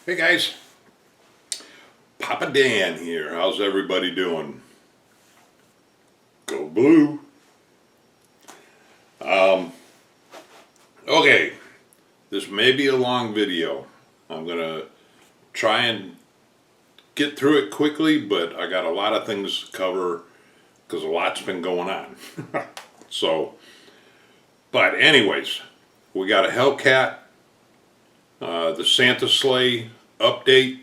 Hey guys, Papa Dan here. How's everybody doing? Go blue. Okay, this may be a long video. I'm gonna try and get through it quickly, but I got a lot of things to cover because a lot's been going on. But anyways, we got a Hellcat, the Santa Sleigh update.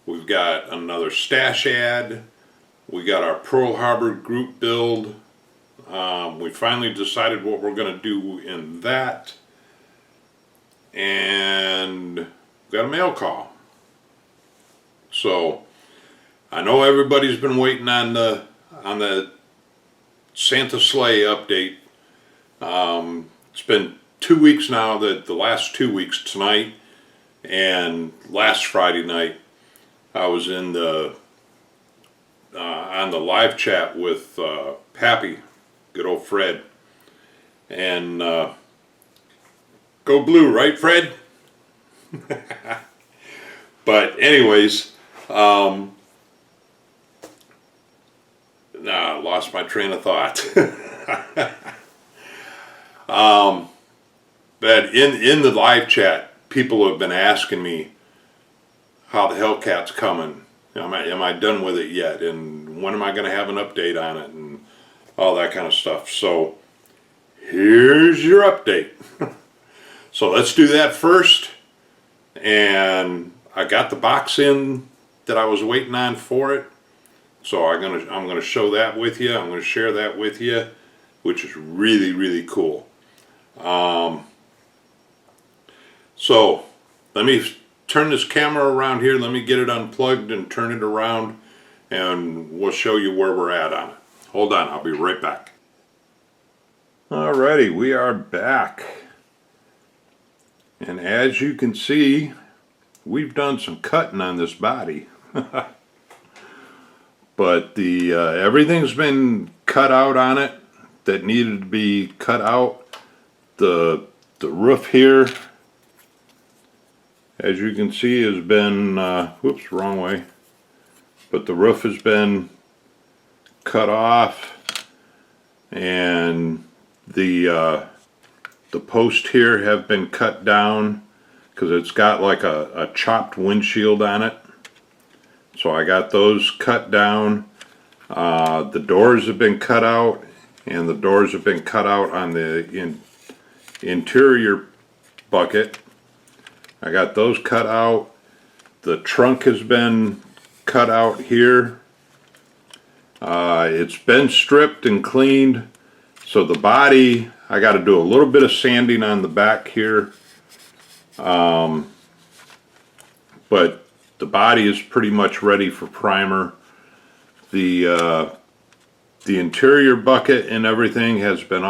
We've got another stash ad. We got our Pearl Harbor group build. We finally decided what we're going to do in that. And we got a mail call. So I know everybody's been waiting on the Santa Sleigh update. It's been 2 weeks now, the last 2 weeks, tonight and last Friday night. I was in the on the live chat with Pappy, good old Fred, and go blue, right, Fred? But anyways, I lost my train of thought. But in the live chat, people have been asking me how the Hellcat's coming. Am I done with it yet? And when am I going to have an update on it? And all that kind of stuff. So here's your update. So let's do that first. And I got the box in that I was waiting on for it. So I'm gonna show that with you. I'm gonna share that with you, which is really, really cool. So let me turn this camera around here. Let me get it unplugged and turn it around, and we'll show you where we're at on it. Hold on, I'll be right back. Alrighty, we are back. And as you can see, we've done some cutting on this body. But everything's been cut out on it that needed to be cut out. The roof here, as you can see, has been, whoops, wrong way. But the roof has been cut off, and the posts here have been cut down because it's got like a chopped windshield on it. So I got those cut down. The doors have been cut out, and the doors have been cut out on the interior bucket. I got those cut out. The trunk has been cut out here. It's been stripped and cleaned. So the body, I got to do a little bit of sanding on the back here. But the body is pretty much ready for primer. The interior bucket and everything has been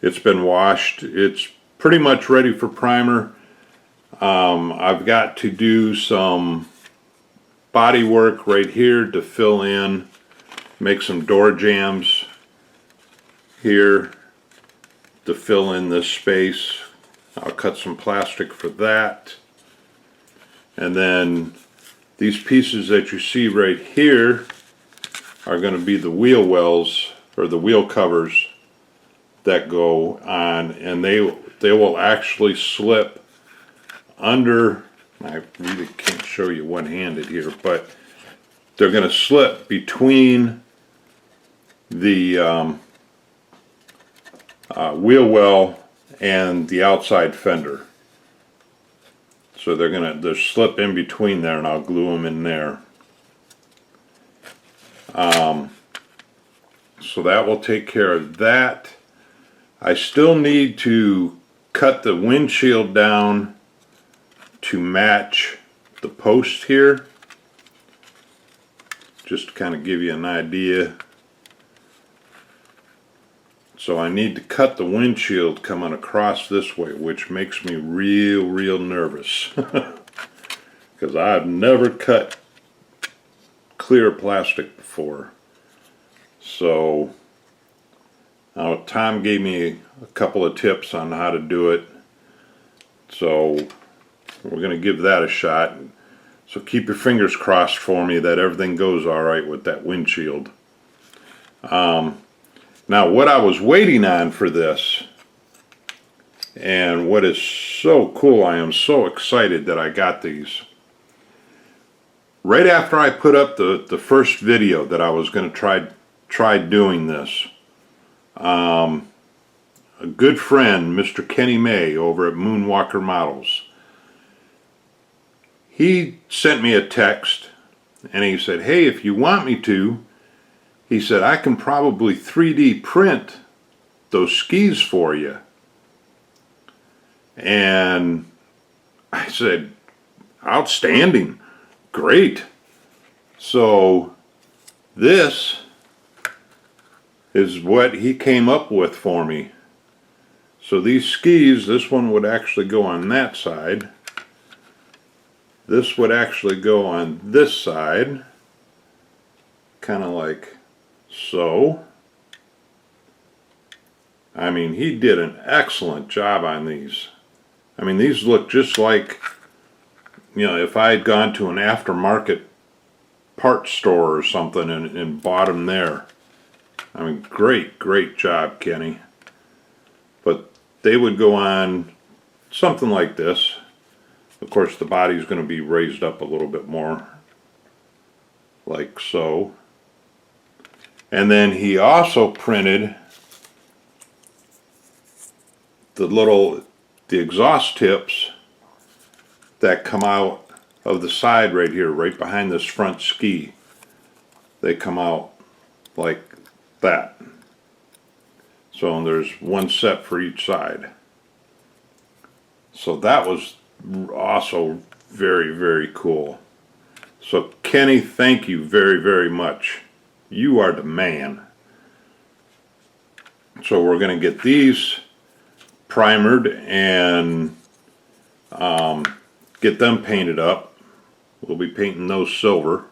it's been washed. It's pretty much ready for primer. I've got to do some body work right here to fill in, make some door jambs here to fill in this space. I'll cut some plastic for that. And then these pieces that you see right here are going to be the wheel wells, or the wheel covers that go on, and they will actually slip under. I really can't show you one-handed here, but they're going to slip between the wheel well and the outside fender. So they'll slip in between there, and I'll glue them in there. So that will take care of that. I still need to cut the windshield down to match the post here, just to kind of give you an idea. So I need to cut the windshield coming across this way, which makes me real nervous because I've never cut clear plastic before. So Tom gave me a couple of tips on how to do it. So we're going to give that a shot. So keep your fingers crossed for me that everything goes alright with that windshield. Now what I was waiting on for this, and what is so cool, I am so excited that I got these. Right after I put up the first video that I was going to try doing this, a good friend, Mr. Kenny May over at Moonwalker Models, he sent me a text and he said, hey, if you want me to, he said, I can probably 3D print those skis for you. And I said, outstanding, great. So this is what he came up with for me. So these skis, this one would actually go on that side. This would actually go on this side, kind of like so. I mean, he did an excellent job on these. I mean, these look just like, you know, if I had gone to an aftermarket parts store or something and bought them there. I mean, great job, Kenny. But they would go on something like this. Of course, the body's going to be raised up a little bit more, like so. And then he also printed the exhaust tips that come out of the side right here, right behind this front ski. They come out like that. So there's one set for each side. So that was also very cool. So Kenny, thank you very much. You are the man. So we're going to get these primered and get them painted up. We'll be painting those silver.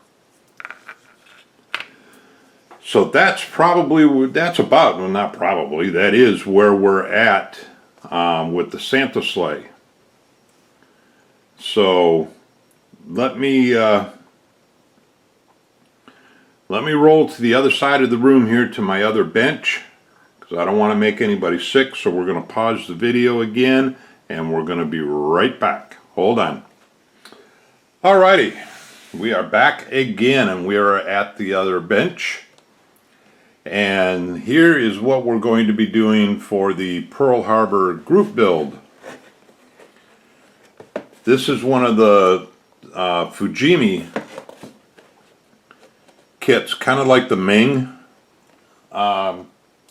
So that's about, well, not probably, that is where we're at with the Santa Sleigh. So let me roll to the other side of the room here to my other bench, because I don't want to make anybody sick. So we're going to pause the video again and we're going to be right back. Hold on. Alrighty, we are back again and we are at the other bench. And here is what we're going to be doing for the Pearl Harbor group build. This is one of the Fujimi kits, kind of like the Ming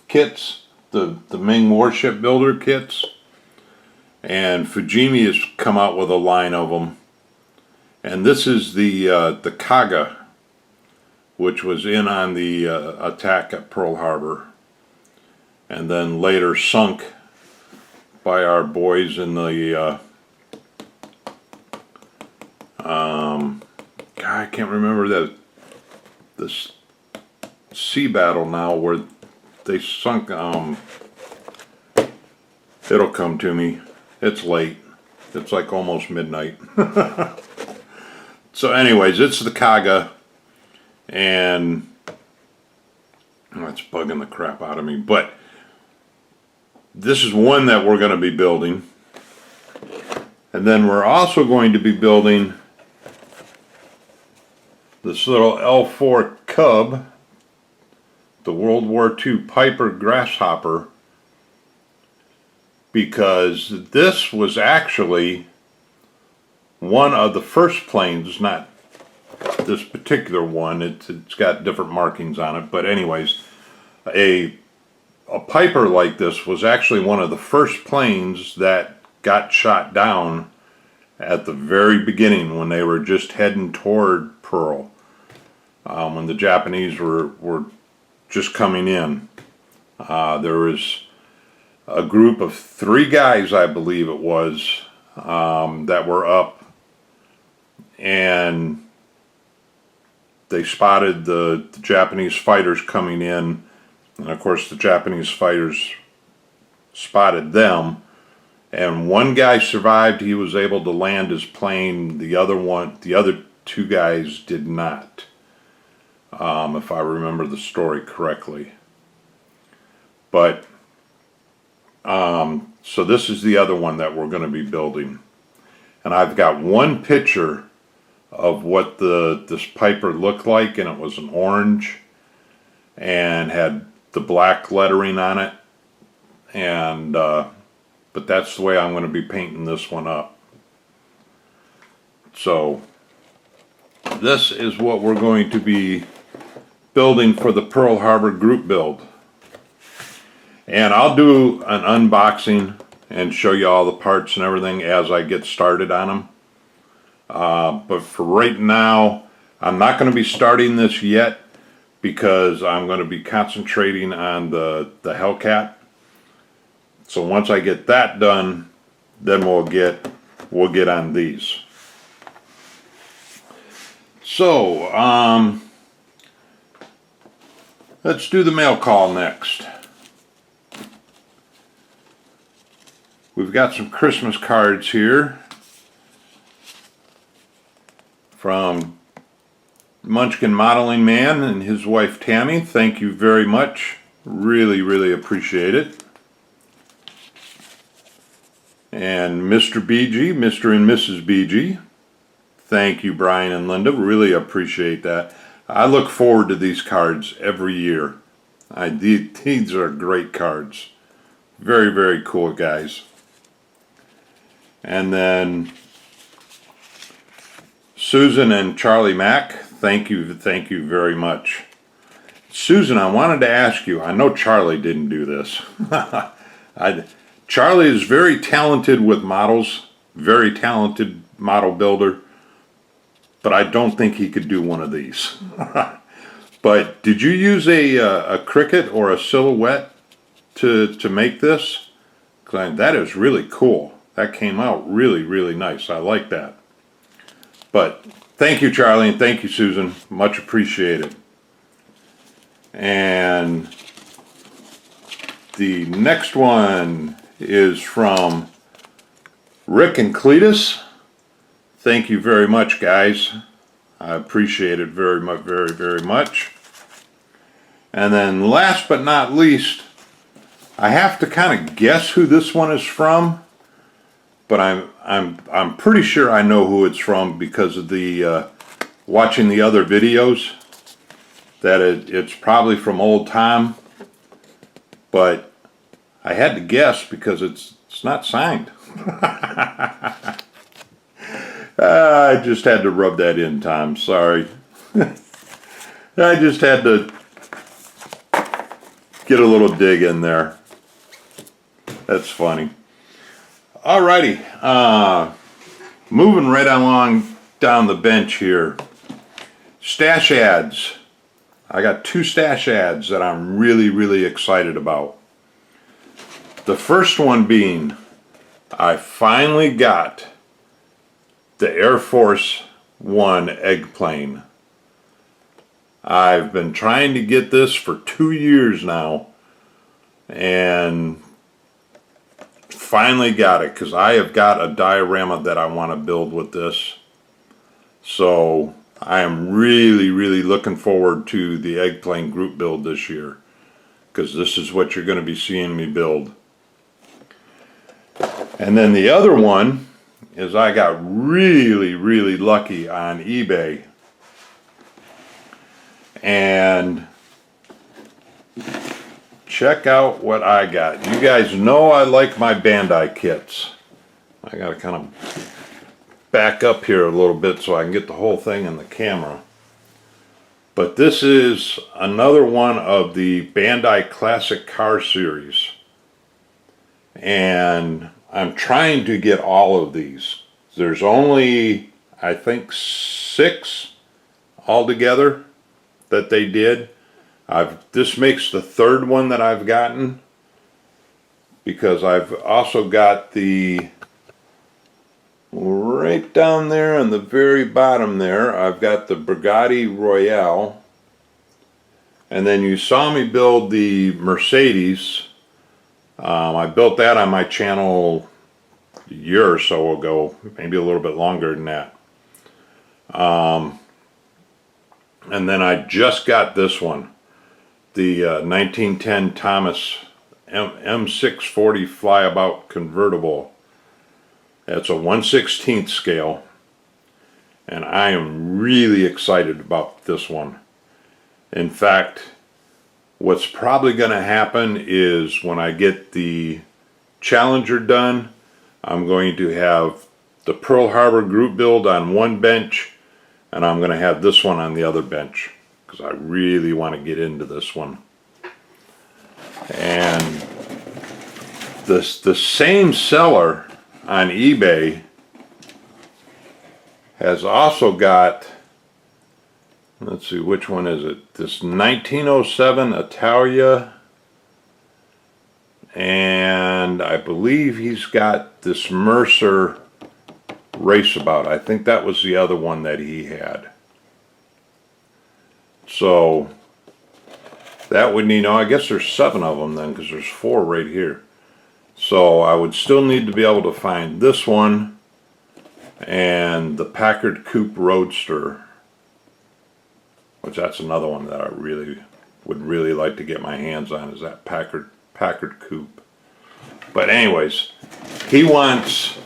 kits, the Ming warship builder kits. And Fujimi has come out with a line of them. And this is the Kaga, which was in on the attack at Pearl Harbor, and then later sunk by our boys in the God, I can't remember this sea battle now where they sunk. It'll come to me. It's late. It's like almost midnight. So anyways, it's the Kaga. And that's bugging the crap out of me, but this is one that we're going to be building. And then we're also going to be building this little L4 Cub, the World War II Piper Grasshopper, because this was actually one of the first planes, not this particular one, it's got different markings on it, but anyways, a Piper like this was actually one of the first planes that got shot down at the very beginning when they were just heading toward Pearl, when the Japanese were just coming in. There was a group of 3 guys, I believe it was, that were up, and they spotted the Japanese fighters coming in, and of course the Japanese fighters spotted them, and one guy survived. He was able to land his plane. The other two guys did not, if I remember the story correctly. But so this is the other one that we're going to be building, and I've got one picture of what this Piper looked like, and it was an orange and had the black lettering on it, and but that's the way I'm going to be painting this one up. So this is what we're going to be building for the Pearl Harbor group build, and I'll do an unboxing and show you all the parts and everything as I get started on them. But for right now, I'm not going to be starting this yet because I'm going to be concentrating on the Hellcat. So once I get that done, then we'll get on these. So let's do the mail call next. We've got some Christmas cards here from Munchkin Modeling Man and his wife Tammy. Thank you very much. Really, really appreciate it. And Mr. BG, Mr. and Mrs. BG. Thank you, Brian and Linda. Really appreciate that. I look forward to these cards every year. These are great cards. Very, very cool, guys. And then Susan and Charlie Mack, thank you very much. Susan, I wanted to ask you, I know Charlie didn't do this. Charlie is very talented with models, very talented model builder, but I don't think he could do one of these. But did you use a Cricut or a Silhouette to make this? 'Cause that is really cool. That came out really, really nice. I like that. But thank you, Charlie, and thank you, Susan. Much appreciated. And the next one is from Rick and Cletus. Thank you very much, guys. I appreciate it very much, very, very much. And then last but not least, I have to kind of guess who this one is from, but I'm pretty sure I know who it's from because of the watching the other videos. That it's probably from Old Tom, but I had to guess because it's not signed. I just had to rub that in, Tom. Sorry. I just had to get a little dig in there. That's funny. Alrighty, moving right along down the bench here. Stash ads. I got 2 stash ads that I'm really, really excited about. The first one being, I finally got the Air Force One egg plane. I've been trying to get this for 2 years now, and finally got it because I have got a diorama that I want to build with this. So I am really, really looking forward to the egg plane group build this year, because this is what you're going to be seeing me build. And then the other one is I got really, really lucky on eBay, and check out what I got. You guys know I like my Bandai kits. I gotta kind of back up here a little bit so I can get the whole thing in the camera. But this is another one of the Bandai Classic Car Series. And I'm trying to get all of these. There's only, I think, 6 altogether that they did. This makes the 3rd one that I've gotten, because I've also got the, right down there on the very bottom there, I've got the Bugatti Royale, and then you saw me build the Mercedes. I built that on my channel year or so ago, maybe a little bit longer than that. And then I just got this one, the 1910 Thomas M640 Flyabout convertible. It's a 1/16 scale, and I am really excited about this one. In fact, what's probably going to happen is when I get the Challenger done, I'm going to have the Pearl Harbor group build on one bench, and I'm going to have this one on the other bench, because I really want to get into this one. And the same seller on eBay has also got, let's see, which one is it? This 1907 Italia, and I believe he's got this Mercer Raceabout. I think that was the other one that he had. So that would, you know, I guess there's 7 of them then, because there's 4 right here. So I would still need to be able to find this one and the Packard Coupe Roadster, which that's another one that I would really like to get my hands on, is that Packard Coupe. But anyways, he wants,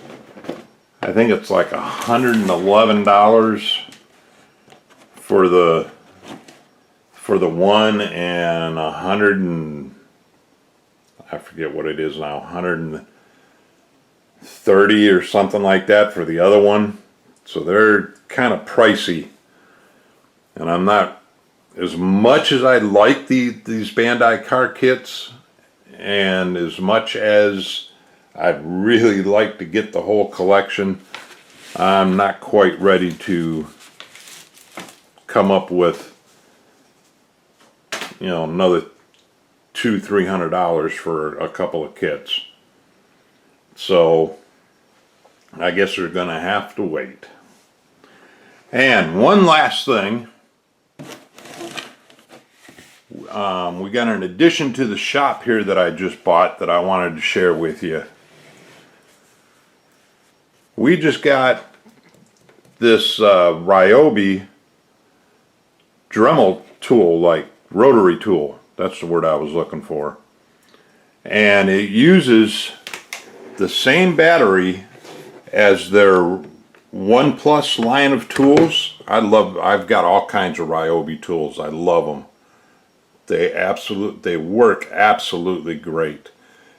I think it's like $111 for the one, and I forget what it is now, 130 or something like that for the other one. So they're kind of pricey, and I'm not, as much as I like these Bandai car kits, and as much as I'd really like to get the whole collection, I'm not quite ready to come up with, you know, another $200-300 for a couple of kits. So I guess they're gonna have to wait. And one last thing, we got an addition to the shop here that I just bought that I wanted to share with you. We just got this Ryobi Dremel tool, like rotary tool. That's the word I was looking for. And it uses the same battery as their One Plus line of tools. I've got all kinds of Ryobi tools. I love them. They work absolutely great.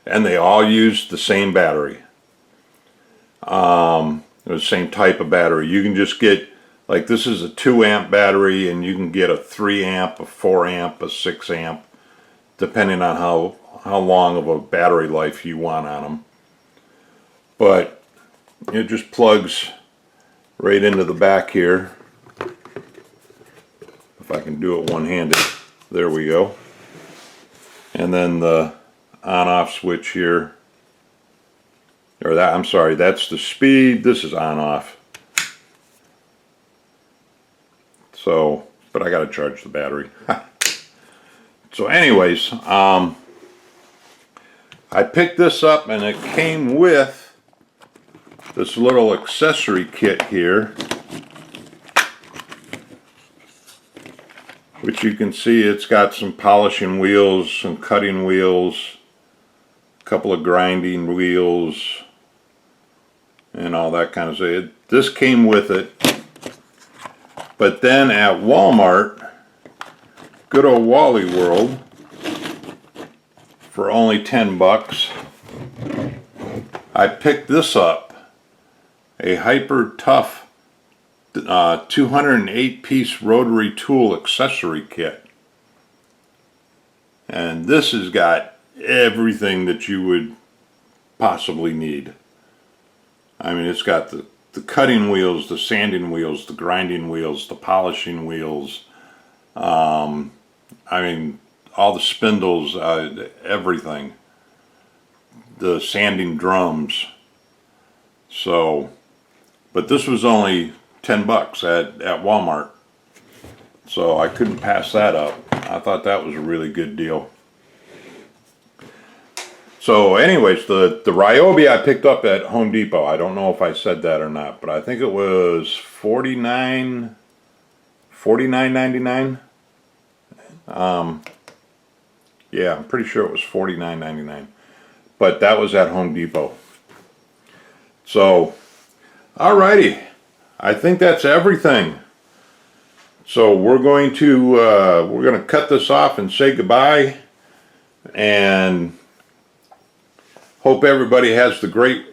And they all use the same battery. The same type of battery. You can just get, like, this is a 2 amp battery, and you can get a 3 amp, a 4 amp, a 6 amp, depending on how long of a battery life you want on them. But it just plugs right into the back here. If I can do it one-handed. There we go. And then the on-off switch here, or that, I'm sorry, that's the speed, this is on-off. So, but I gotta charge the battery. So anyways, I picked this up, and it came with this little accessory kit here, which you can see it's got some polishing wheels, some cutting wheels, a couple of grinding wheels, and all that kind of stuff. This came with it. But then at Walmart, good old Wally World, for only 10 bucks, I picked this up, a Hyper Tough 208-piece rotary tool accessory kit. And this has got everything that you would possibly need. I mean, it's got the cutting wheels, the sanding wheels, the grinding wheels, the polishing wheels, I mean, all the spindles, everything, the sanding drums. So, but this was only 10 bucks at Walmart, so I couldn't pass that up. I thought that was a really good deal. So anyways, the Ryobi I picked up at Home Depot. I don't know if I said that or not, but I think it was $49.99. Yeah, I'm pretty sure it was $49.99. But that was at Home Depot. So, alrighty. I think that's everything. So we're going to cut this off and say goodbye, and hope everybody has a great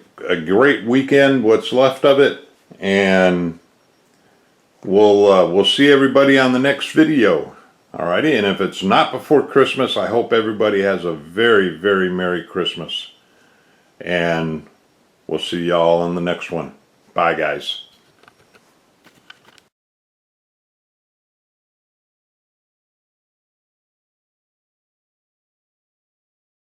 weekend, what's left of it, and we'll see everybody on the next video. Alrighty, and if it's not before Christmas, I hope everybody has a very, very Merry Christmas, and we'll see y'all on the next one. Bye, guys.